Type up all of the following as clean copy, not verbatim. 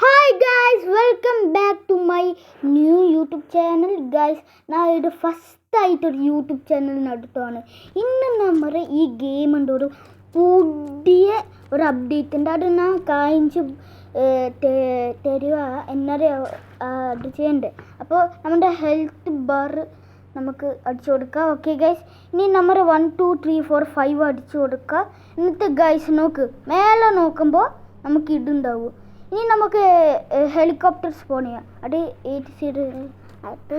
Hi guys, welcome back to my new YouTube channel guys. ഞാൻ ഇത് ഫസ്റ്റായിട്ടൊരു YouTube ചാനലിനടുത്താണ്. ഇന്ന് നമ്മൾ ഈ ഗെയിമിൻ്റെ ഒരു പുതിയ ഒരു അപ്ഡേറ്റ് ഉണ്ട്. അത് ഞാൻ കാണിച്ച് തരുക എന്നൊരു അത് ചെയ്യണ്ടേ. അപ്പോൾ നമ്മുടെ ഹെൽത്ത് ബാർ നമുക്ക് അടിച്ചു കൊടുക്കാം. ഓക്കെ ഗൈസ്, ഇനി നമ്മൾ 1 2 3 4 5 അടിച്ചു കൊടുക്കുക. എന്നിട്ട് ഗൈസ് നോക്ക്, മേലെ നോക്കുമ്പോൾ നമുക്ക് ഇതുണ്ടാവും. ഇനി നമുക്ക് ഹെലികോപ്റ്റർ സ്പോൺ ചെയ്യാം. അത് 80 അത്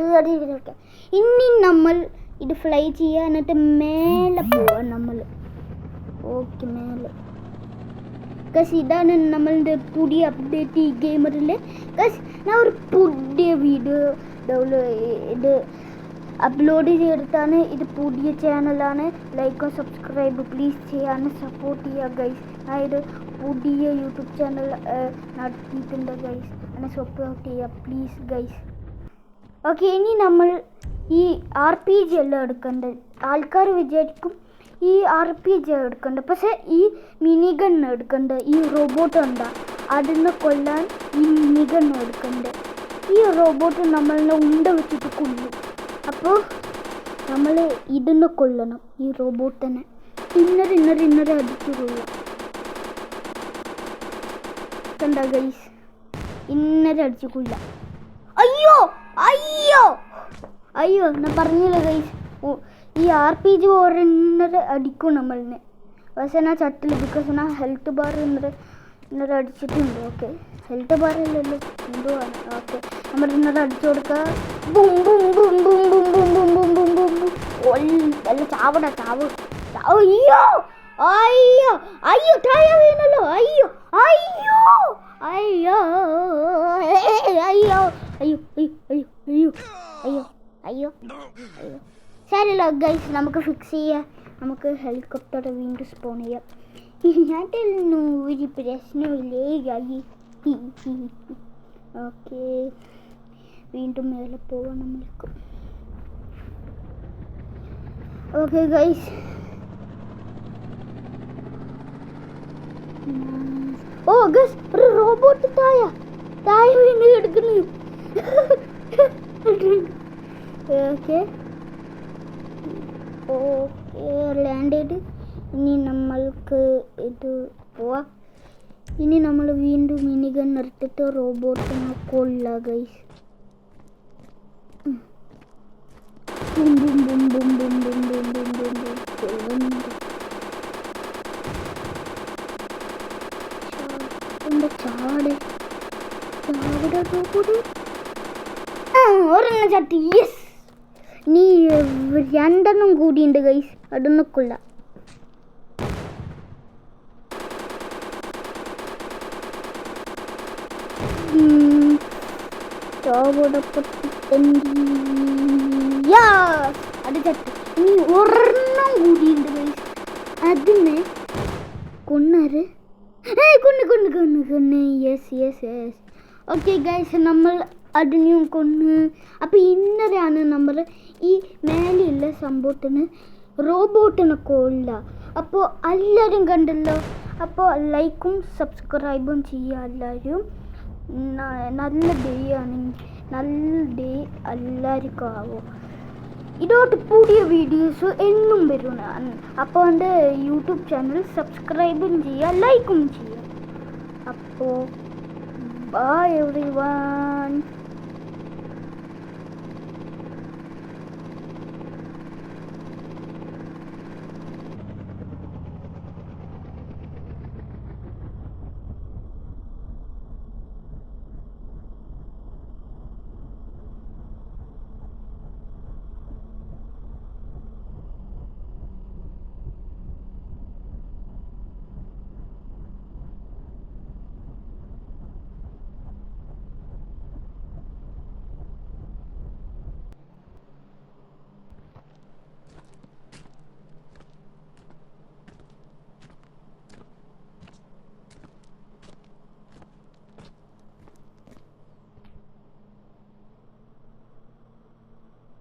ഇനി നമ്മൾ ഇത് ഫ്ലൈ ചെയ്യുക. എന്നിട്ട് മേലെ പോവാം നമ്മൾ. ഓക്കെ, മേലെ ഗൈസ് ഇതാണ് നമ്മളുടെ പുതിയ അപ്ഡേറ്റ് ഈ ഗെയിമറിൽ. ഗൈസ് ഞാൻ ഒരു പുതിയ വീഡിയോ ഇത് അപ്ലോഡ് ചെയ്തിട്ടാണ്. ഇത് പുതിയ ചാനലാണ്. ലൈക്കും സബ്സ്ക്രൈബ് പ്ലീസ് ചെയ്യാൻ സപ്പോർട്ട് ചെയ്യുക ഗൈസ്. അതായത് പുതിയ യൂട്യൂബ് ചാനൽ നടത്തിയിട്ടുണ്ട് ഗൈസ്. എന്നെ സപ്പോർട്ട് ചെയ്യുക പ്ലീസ് ഗൈസ്. ഓക്കെ, ഇനി നമ്മൾ ഈ RPG എല്ലാം എടുക്കേണ്ടത്. ആൾക്കാർ വിചാരിക്കും ഈ RPG എടുക്കേണ്ടത്, പക്ഷേ ഈ മിനി ഗൺ എടുക്കേണ്ടത്. ഈ റോബോട്ട് ഉണ്ടാ അതിനെ കൊല്ലാൻ ഈ മിനി ഗൺ എടുക്കേണ്ടത്. ഈ റോബോട്ട് നമ്മളെ ഉണ്ട വെച്ചിട്ട് കൊല്ലും. അപ്പോൾ നമ്മൾ ഇതിനെ കൊല്ലണം, ഈ റോബോട്ടിനെ. ഇന്നരെ അടിച്ചു കൊള്ളും. കണ്ട ഗൈസ്, ഇന്നരെ അടിച്ചു കൊല്ലാം. അയ്യോ അയ്യോ അയ്യോ ഞാൻ പറഞ്ഞില്ല ഗൈസ്, ഈ RPG ഒരെണ്ണര അടിക്കും നമ്മളിനെ. പക്ഷേ ഞാൻ ചട്ടില്ല, ബിക്കോസ് ഞാൻ ഹെൽത്ത് ബാർ ഇന്നരെ അടിച്ചിട്ടുണ്ട്. ഓക്കെ, ഹെൽത്ത് ബാറില്ലല്ലോ, എന്തോ ആണ്. ഓക്കെ, നമ്മൾ ഇന്നലെ അടിച്ചു കൊടുക്കുക. Boom boom boom boom boom boom boom boom boom boom boom. എല്ലാം ചാവട ചാവ്. അയ്യോ അയ്യോ അയ്യോ താഴ വീണല്ലോ. അയ്യോ അയ്യോ അയ്യോ അയ്യോ അയ്യോ അയ്യോ അയ്യോ അയ്യോ അയ്യോ അയ്യോ. ശരിയല്ലോ ഗൈസ്, നമുക്ക് ഫിക്സ് ചെയ്യാം. നമുക്ക് ഹെലികോപ്റ്റർ വീണ്ടും സ്പോൺ ചെയ്യാം. അതൊന്നും ഒരു പ്രശ്നമില്ലേ ഗൈ. ഓക്കെ, വീണ്ടും മേലെ പോവാം നമ്മൾക്ക്. ഓക്കെ ഗൈസ്, ഓ ഗൈസ് ഒരു റോബോട്ട് താഴെ വീണ്ടും എടുക്കുന്നു. ഓക്കെ ഓക്കെ, ലാൻഡ് ചെയ്ത് ഇനി നമ്മൾക്ക് ഇത് പോവാം. ഇനി നമ്മൾ വീണ്ടും മിനിഗൺ നിർത്തിയിട്ട് റോബോട്ടിനെ കൊല്ലാം guys. Boom boom boom boom boom boom boom boom boom boom കൊല്ലുന്നുണ്ട്. ചാടെ റോബോട്ട് ഒരെണ്ണം ചട്ടി. യെസ്, നീ രണ്ടെണ്ണം കൂടിയുണ്ട് ഗൈസ്, അതൊന്നും കൊള്ളാം. അത് ചട്ടി. ഇനി ഒരെണ്ണം കൂടിയുണ്ട് ഗൈസ്, അതിനെ കൊന്നാര്. കൊന്ന്. യെസ്. ഓക്കെ ഗൈസ്, നമ്മൾ അതിനെയും കൊന്ന്. അപ്പോൾ ഇന്നലെയാണ് നമ്മൾ ഈ മേലെയുള്ള സംഭവത്തിന് റോബോട്ടിനെ കൊല്ലാം. അപ്പോൾ എല്ലാവരും കണ്ടല്ലോ. അപ്പോൾ ലൈക്കും സബ്സ്ക്രൈബും ചെയ്യുക എല്ലാവരും. നല്ല ഡേ എല്ലാവർക്കും ആവും. ഇതോട്ട് പുതിയ വീഡിയോസ് എന്നും വരും. അപ്പോൾ എൻ്റെ യൂട്യൂബ് ചാനൽ സബ്സ്ക്രൈബും ചെയ്യുക, ലൈക്കും ചെയ്യുക. അപ്പോൾ ബൈ എവ്രിവൺ.